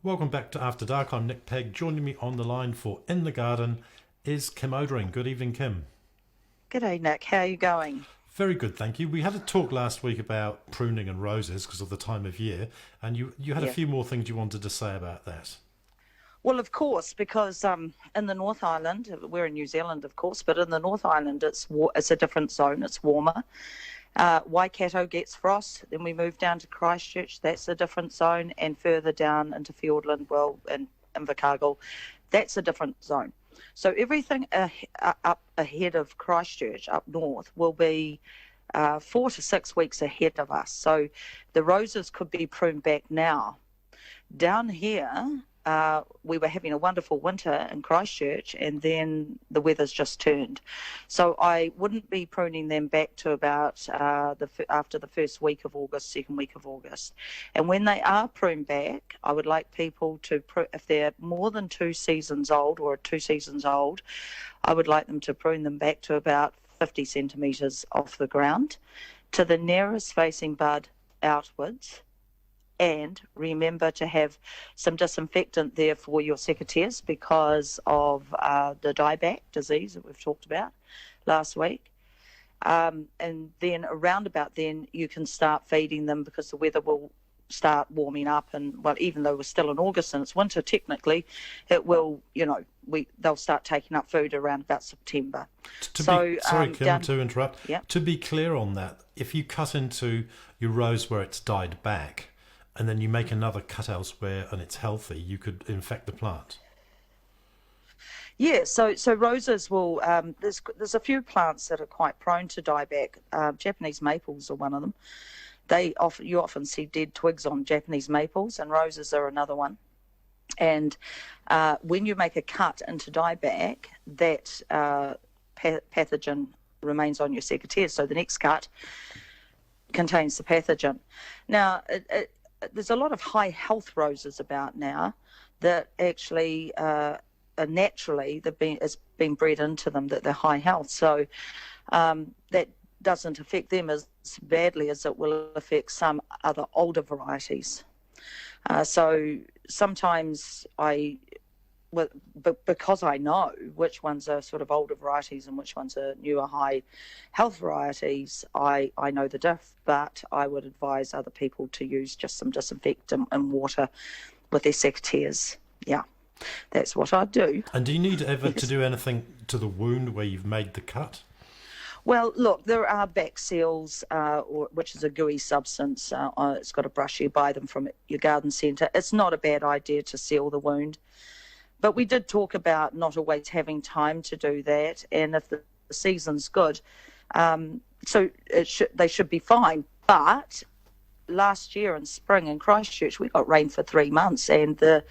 Welcome back to After Dark. I'm Nic Pegg. Joining me on the line for In the Garden is Kim Odering. Good evening, Kim. G'day, Nick. How are you going? Very good, thank you. We had a talk last week about pruning and roses because of the time of year, and you had a Yeah. few more things you wanted to say about that. Well, of course, because in the North Island, we're in New Zealand, of course, but in the North Island, it's a different zone. It's warmer. Waikato gets frost. Then we move down to Christchurch. That's a different zone, and further down into Fiordland, well, and Invercargill, that's a different zone. So everything up ahead of Christchurch, up north, will be 4 to 6 weeks ahead of us. So the roses could be pruned back now. Down here, we were having a wonderful winter in Christchurch, and then the weather's just turned. So I wouldn't be pruning them back to about after the first week of August, second week of August. And when they are pruned back, I would like people to, if they're more than 2 seasons old or 2 seasons old, I would like them to prune them back to about 50 centimetres off the ground to the nearest facing bud outwards. And remember to have some disinfectant there for your secateurs because of the dieback disease that we've talked about last week. And then around about then you can start feeding them because the weather will start warming up. And well, even though we're still in August and it's winter technically, it will, they'll start taking up food around about September. Sorry, Kim, to interrupt. Yeah. To be clear on that, if you cut into your rose where it's died back, and then you make another cut elsewhere and it's healthy, you could infect the plant. Yeah, so roses will. There's a few plants that are quite prone to dieback. Japanese maples are one of them. You often see dead twigs on Japanese maples, and roses are another one. And when you make a cut into dieback, that pathogen remains on your secateurs. So the next cut contains the pathogen. Now, there's a lot of high health roses about now that actually are naturally it's been bred into them that they're high health. So that doesn't affect them as badly as it will affect some other older varieties. So sometimes because I know which ones are sort of older varieties and which ones are newer high health varieties, I know the diff, but I would advise other people to use just some disinfectant and water with their secateurs. Yeah, that's what I do. And do you need ever Yes. to do anything to the wound where you've made the cut? Well, look, there are back seals, which is a gooey substance. It's got a brush. You buy them from your garden centre. It's not a bad idea to seal the wound. But we did talk about not always having time to do that, and if the season's good, so they should be fine. But last year in spring in Christchurch, we got rain for 3 months, and there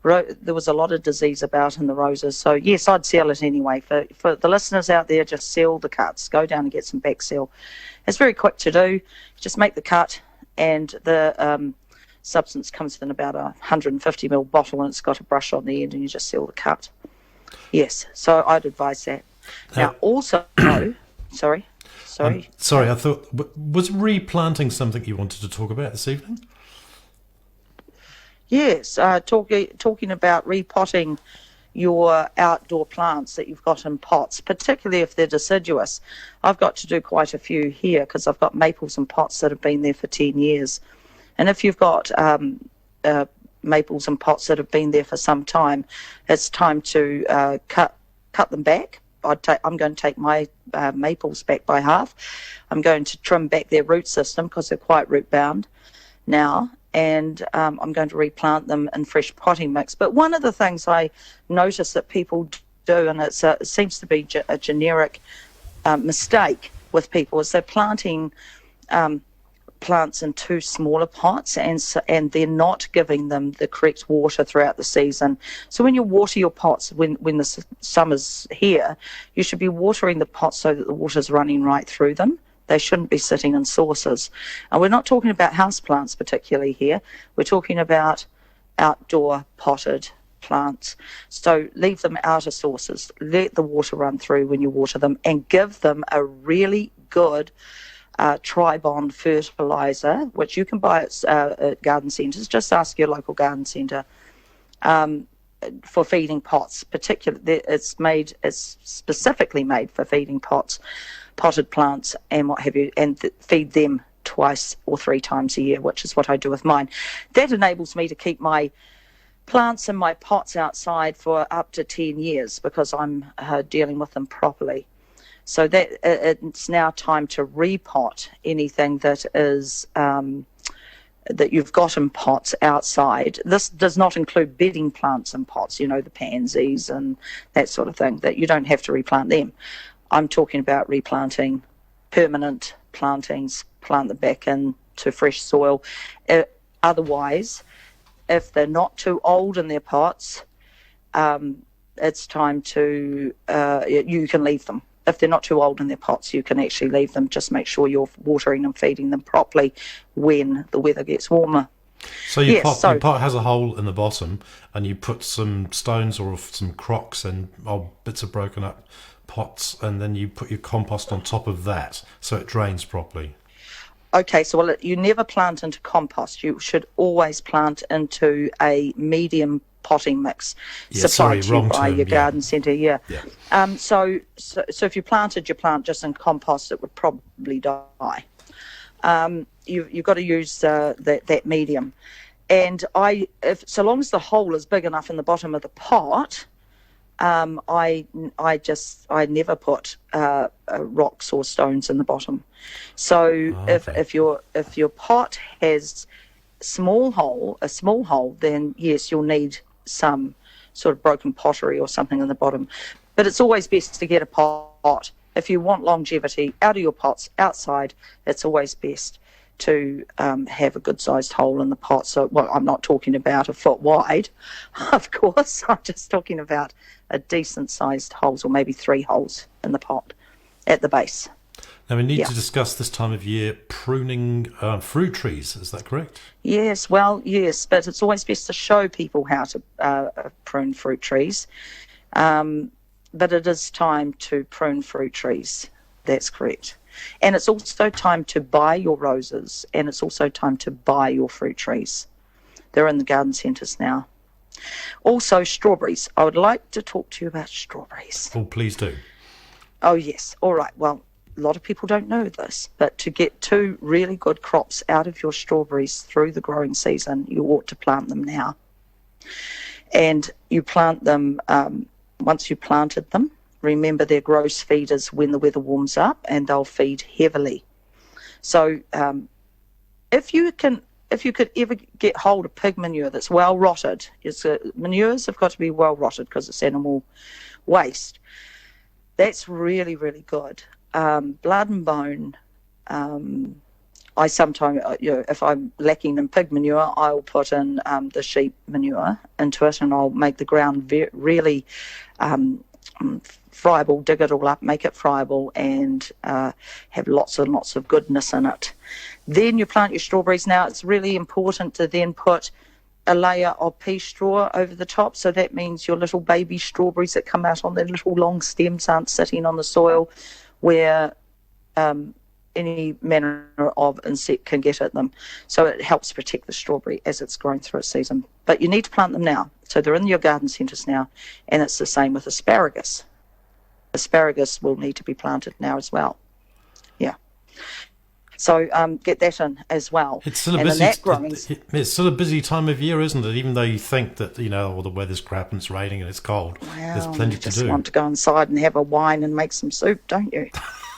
was a lot of disease about in the roses. So yes, I'd seal it anyway. For the listeners out there, just seal the cuts. Go down and get some back seal. It's very quick to do. Just make the cut, and the substance comes in about a 150ml bottle, and it's got a brush on the end, and you just seal the cut. Yes, so I'd advise that. Now also, sorry. Sorry, I thought, was replanting something you wanted to talk about this evening? Yes, talking about repotting your outdoor plants that you've got in pots, particularly if they're deciduous. I've got to do quite a few here because I've got maples in pots that have been there for 10 years. And if you've got maples and pots that have been there for some time, it's time to cut them back. I'm going to take my maples back by half. I'm going to trim back their root system because they're quite root bound now, and I'm going to replant them in fresh potting mix. But one of the things I notice that people do, and it seems to be a generic mistake with people, is they're planting plants in too smaller pots, and they're not giving them the correct water throughout the season. So when you water your pots when the summer's here, you should be watering the pots so that the water's running right through them. They shouldn't be sitting in saucers. And we're not talking about house plants particularly here. We're talking about outdoor potted plants. So leave them out of saucers. Let the water run through when you water them, and give them a really good Tribond fertiliser, which you can buy at garden centres. Just ask your local garden centre for feeding pots. Particularly, it's specifically made for feeding pots, potted plants, and what have you, and feed them twice or 3 times a year, which is what I do with mine. That enables me to keep my plants and my pots outside for up to 10 years because I'm dealing with them properly. So that it's now time to repot anything that is that you've got in pots outside. This does not include bedding plants in pots, the pansies and that sort of thing, that you don't have to replant them. I'm talking about replanting permanent plantings, plant them back into fresh soil. Otherwise, if they're not too old in their pots, it's time to, you can leave them. If they're not too old in their pots, you can actually leave them. Just make sure you're watering and feeding them properly when the weather gets warmer. So your pot has a hole in the bottom, and you put some stones or some crocks and bits of broken up pots, and then you put your compost on top of that so it drains properly. Okay, so you never plant into compost. You should always plant into a medium potting mix supplied to you by your garden centre. So if you planted your plant just in compost, it would probably die. You've got to use that medium, and so long as the hole is big enough in the bottom of the pot, I never put rocks or stones in the bottom. So if your pot has a small hole, then yes, you'll need some sort of broken pottery or something in the bottom. But it's always best to get a pot. If you want longevity out of your pots outside, it's always best to have a good-sized hole in the pot. So, I'm not talking about a foot wide, of course. I'm just talking about a decent-sized holes, or maybe 3 holes in the pot at the base. Now, we need to discuss this time of year pruning fruit trees. Is that correct? Yes, but it's always best to show people how to prune fruit trees. But it is time to prune fruit trees. That's correct. And it's also time to buy your roses, and it's also time to buy your fruit trees. They're in the garden centres now. Also, strawberries. I would like to talk to you about strawberries. Oh, please do. Oh, yes. All right. Well, a lot of people don't know this, but to get 2 really good crops out of your strawberries through the growing season, you ought to plant them now. And you plant them, once you planted them, remember they're gross feeders when the weather warms up, and they'll feed heavily. So if you could ever get hold of pig manure that's well rotted, manures have got to be well rotted because it's animal waste. That's really, really good. Blood and bone. I sometimes, if I'm lacking in pig manure, I'll put in the sheep manure into it, and I'll make the ground really friable, dig it all up, make it friable, and have lots and lots of goodness in it. Then you plant your strawberries. Now, it's really important to then put a layer of pea straw over the top. So that means your little baby strawberries that come out on their little long stems aren't sitting on the soil where any manner of insect can get at them. So it helps protect the strawberry as it's growing through its season. But you need to plant them now. So they're in your garden centres now, and it's the same with asparagus. Asparagus will need to be planted now as well. Yeah. So get that in as well. It's still it's still a busy time of year, isn't it? Even though you think that, all the weather's crap and it's raining and it's cold, there's plenty to do. You just want to go inside and have a wine and make some soup, don't you?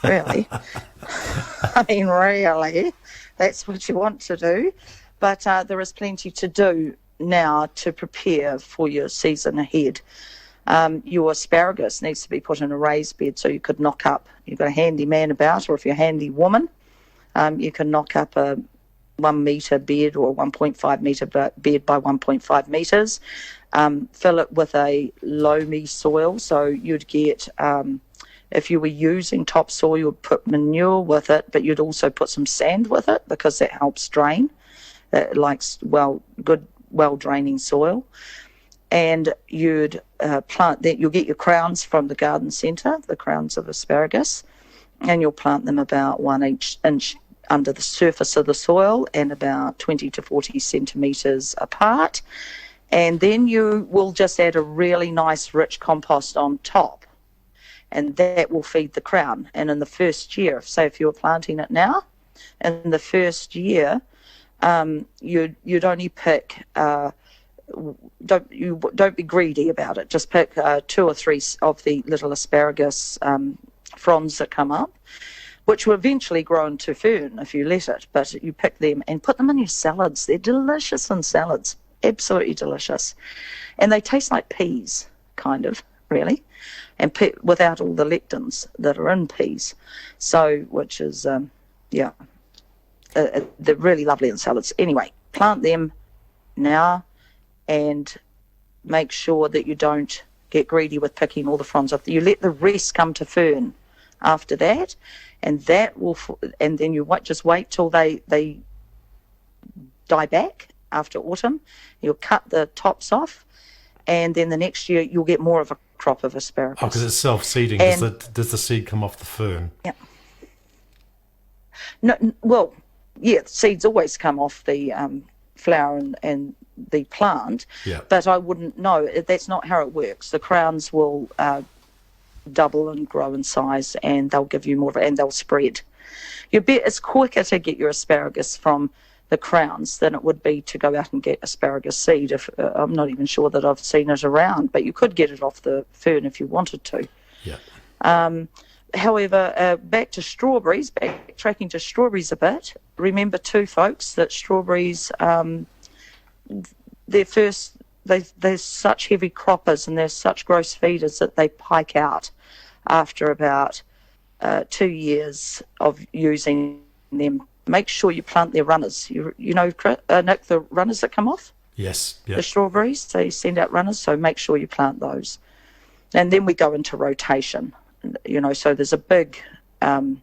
Really? I mean, really, that's what you want to do. But there is plenty to do now to prepare for your season ahead. Your asparagus needs to be put in a raised bed so you could knock up. You've got a handy man about, or if you're a handy woman, you can knock up a 1 metre bed or a 1.5 metre bed by 1.5 metres. Fill it with a loamy soil, so you'd get... if you were using topsoil, you'd put manure with it, but you'd also put some sand with it because that helps drain. It likes good, well-draining soil. And you'd plant that. You'll get your crowns from the garden centre, the crowns of asparagus, and you'll plant them about 1 inch under the surface of the soil and about 20 to 40 centimetres apart. And then you will just add a really nice rich compost on top, and that will feed the crown. And in the first year, say if you were planting it now, in the first year, you'd only pick. Don't be greedy about it. Just pick 2 or 3 of the little asparagus fronds that come up, which will eventually grow into fern if you let it. But you pick them and put them in your salads. They're delicious in salads, absolutely delicious, and they taste like peas, kind of, really, and without all the lectins that are in peas. So, which is they're really lovely in salads. Anyway, plant them now and make sure that you don't get greedy with picking all the fronds off. You let the rest come to fern after that, and then you just wait till they die back after autumn. You'll cut the tops off, and then the next year you'll get more of a crop of asparagus. Oh, because it's self-seeding. Does the seed come off the fern? Yeah. No, well, yeah, seeds always come off the flower and the plant, yeah. But I wouldn't know. That's not how it works. The crowns will double and grow in size, and they'll give you more and they'll spread. It's quicker to get your asparagus from the crowns than it would be to go out and get asparagus seed. If I'm not even sure that I've seen it around, but you could get it off the fern if you wanted to. Yeah. However, back to strawberries, backtracking to strawberries a bit. Remember too, folks, that strawberries, they're such heavy croppers and they're such gross feeders that they pike out after about 2 years of using them. Make sure you plant their runners. You know, Nick, the runners that come off? Yes. Yep. The strawberries, they send out runners, so make sure you plant those. And then we go into rotation. You know, so there's a big thing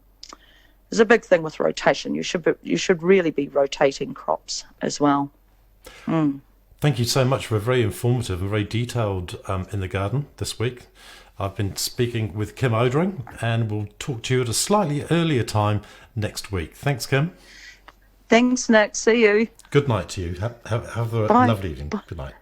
with rotation. You should really be rotating crops as well. Mm. Thank you so much for a very informative and very detailed In the Garden this week. I've been speaking with Kim Odering, and we'll talk to you at a slightly earlier time next week. Thanks, Kim. Thanks, Nick. See you. Good night to you. Have a Bye. lovely evening. Bye. Good night.